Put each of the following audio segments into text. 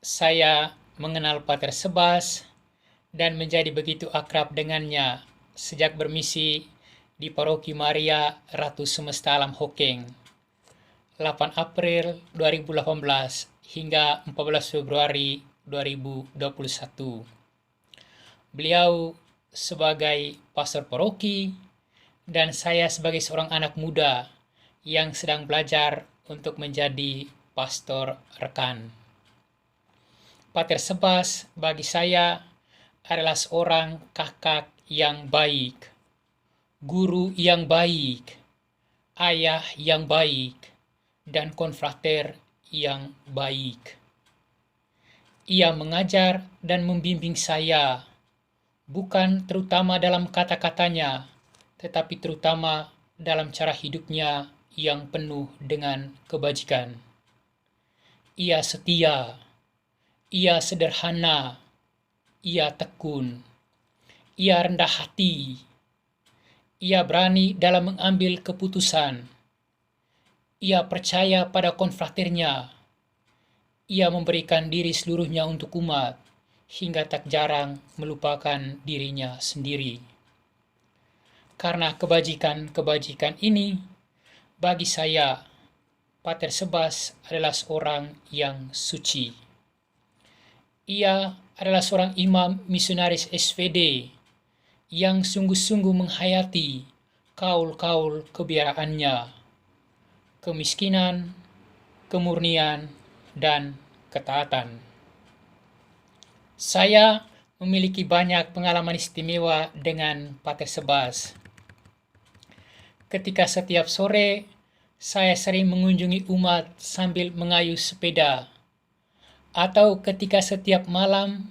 Saya mengenal Pater Sebas dan menjadi begitu akrab dengannya sejak bermisi di Paroki Maria Ratu Semesta Alam Hokeng, 8 April 2018 hingga 14 Februari 2021. Beliau sebagai pastor paroki dan saya sebagai seorang anak muda yang sedang belajar untuk menjadi pastor rekan. Pater Sebas bagi saya adalah seorang kakak yang baik, guru yang baik, ayah yang baik, dan konfrater yang baik. Ia mengajar dan membimbing saya, bukan terutama dalam kata-katanya, tetapi terutama dalam cara hidupnya yang penuh dengan kebajikan. Ia setia, ia sederhana, ia tekun, ia rendah hati, ia berani dalam mengambil keputusan, ia percaya pada konfraternya, ia memberikan diri seluruhnya untuk umat, hingga tak jarang melupakan dirinya sendiri. Karena kebajikan-kebajikan ini, bagi saya, Pater Sebas adalah seorang yang suci. Ia adalah seorang imam misionaris SVD yang sungguh-sungguh menghayati kaul-kaul kebiaraannya, kemiskinan, kemurnian, dan ketaatan. Saya memiliki banyak pengalaman istimewa dengan Pater Sebas. Ketika setiap sore saya sering mengunjungi umat sambil mengayuh sepeda, atau ketika setiap malam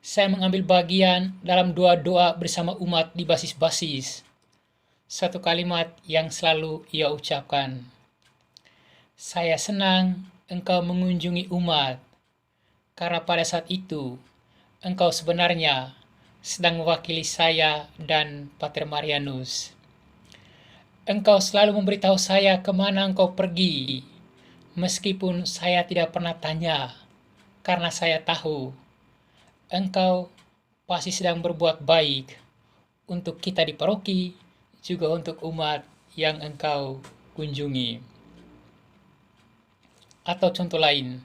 saya mengambil bagian dalam doa-doa bersama umat di basis-basis. Satu kalimat yang selalu ia ucapkan, "Saya senang engkau mengunjungi umat, karena pada saat itu engkau sebenarnya sedang mewakili saya dan Pater Marianus. Engkau selalu memberitahu saya kemana engkau pergi, meskipun saya tidak pernah tanya, karena saya tahu engkau pasti sedang berbuat baik untuk kita di paroki, juga untuk umat yang engkau kunjungi." Atau contoh lain,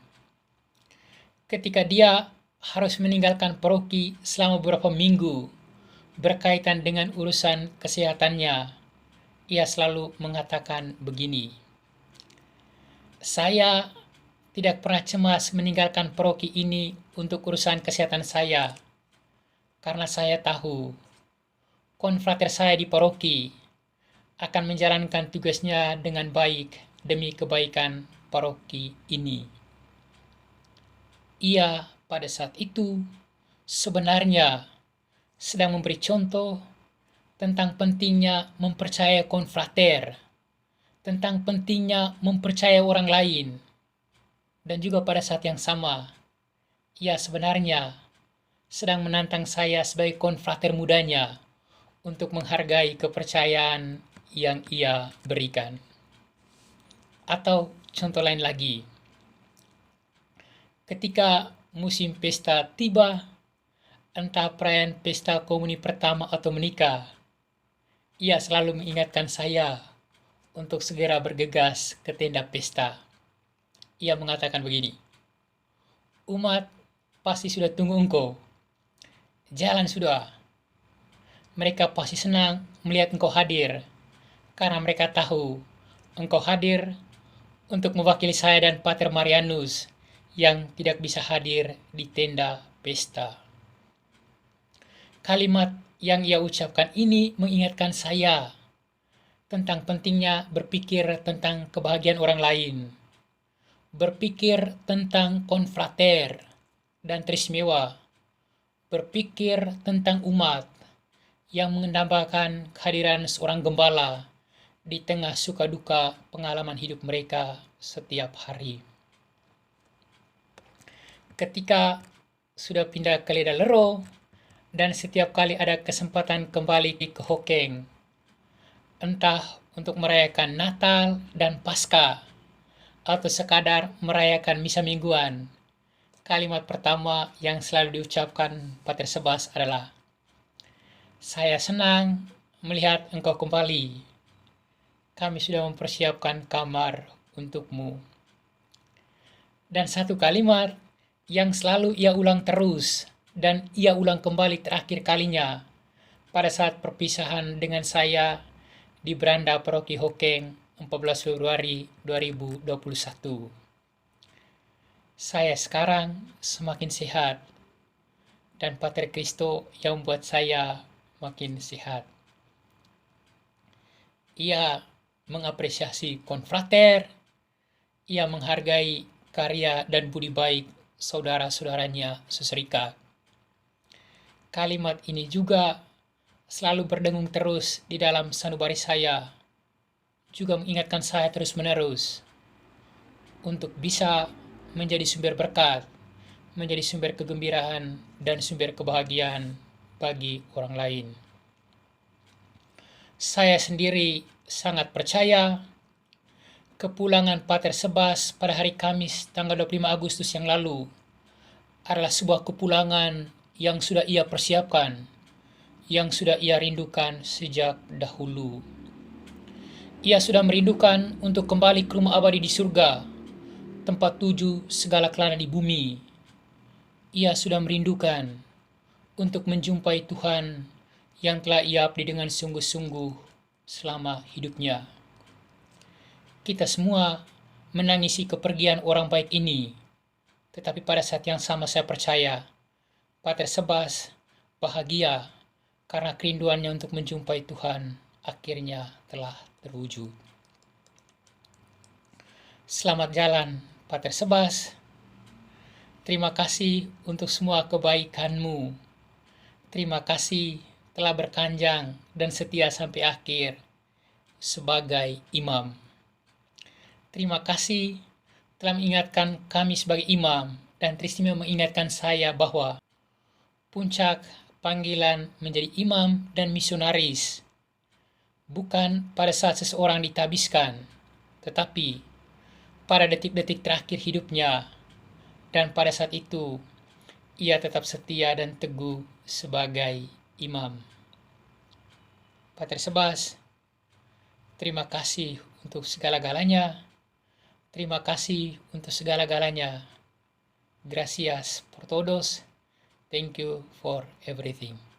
ketika dia harus meninggalkan paroki selama beberapa minggu berkaitan dengan urusan kesehatannya, ia selalu mengatakan begini, "Saya tidak pernah cemas meninggalkan paroki ini untuk urusan kesehatan saya, karena saya tahu konfrater saya di paroki akan menjalankan tugasnya dengan baik demi kebaikan paroki ini." Ia pada saat itu sebenarnya sedang memberi contoh tentang pentingnya mempercayai konfrater, tentang pentingnya mempercayai orang lain, dan juga pada saat yang sama, ia sebenarnya sedang menantang saya sebagai konfrater mudanya untuk menghargai kepercayaan yang ia berikan. Atau contoh lain lagi, ketika musim pesta tiba, entah perayaan pesta komuni pertama atau menikah, ia selalu mengingatkan saya untuk segera bergegas ke tenda pesta. Ia mengatakan begini, "Umat pasti sudah tunggu engkau. Jalan sudah. Mereka pasti senang melihat engkau hadir, karena mereka tahu engkau hadir untuk mewakili saya dan Pater Marianus yang tidak bisa hadir di tenda pesta." Kalimat yang ia ucapkan ini mengingatkan saya tentang pentingnya berpikir tentang kebahagiaan orang lain, berpikir tentang konfrater dan trismewa, berpikir tentang umat yang menambahkan kehadiran seorang gembala di tengah suka duka pengalaman hidup mereka setiap hari. Ketika sudah pindah ke Ledalero dan setiap kali ada kesempatan kembali ke Hokeng, entah untuk merayakan Natal dan Paskah, atau sekadar merayakan misa mingguan, Kalimat pertama yang selalu diucapkan Pater Sebas adalah, "Saya senang melihat engkau kembali. Kami sudah mempersiapkan kamar untukmu." Dan satu kalimat yang selalu ia ulang terus dan ia ulang kembali terakhir kalinya pada saat perpisahan dengan saya di beranda Paroki Hokeng 14 Februari 2021. Saya sekarang semakin sehat dan Pater Kristo yang membuat saya makin sehat. Ia mengapresiasi konfrater, ia menghargai karya dan budi baik saudara-saudaranya seserika. Kalimat ini juga selalu berdengung terus di dalam sanubari saya, juga mengingatkan saya terus-menerus untuk bisa menjadi sumber berkat, menjadi sumber kegembiraan dan sumber kebahagiaan bagi orang lain. Saya sendiri sangat percaya kepulangan Pater Sebas pada hari Kamis tanggal 25 Agustus yang lalu adalah sebuah kepulangan yang sudah ia persiapkan, yang sudah ia rindukan sejak dahulu. Ia sudah merindukan untuk kembali ke rumah abadi di surga, tempat tuju segala kelana di bumi. Ia sudah merindukan untuk menjumpai Tuhan yang telah ia abdi dengan sungguh-sungguh selama hidupnya. Kita semua menangisi kepergian orang baik ini, tetapi pada saat yang sama saya percaya Pater Sebas bahagia karena kerinduannya untuk menjumpai Tuhan akhirnya telah terwujud. Selamat jalan, Pater Sebas. Terima kasih untuk semua kebaikanmu. Terima kasih telah berkanjang dan setia sampai akhir sebagai imam. Terima kasih telah mengingatkan kami sebagai imam dan teristimewa mengingatkan saya bahwa puncak panggilan menjadi imam dan misionaris bukan pada saat seseorang ditabiskan, tetapi pada detik-detik terakhir hidupnya, dan pada saat itu ia tetap setia dan teguh sebagai imam. Pater Sebas, terima kasih untuk segala-galanya. Terima kasih untuk segala-galanya. Gracias por todos. Thank you for everything.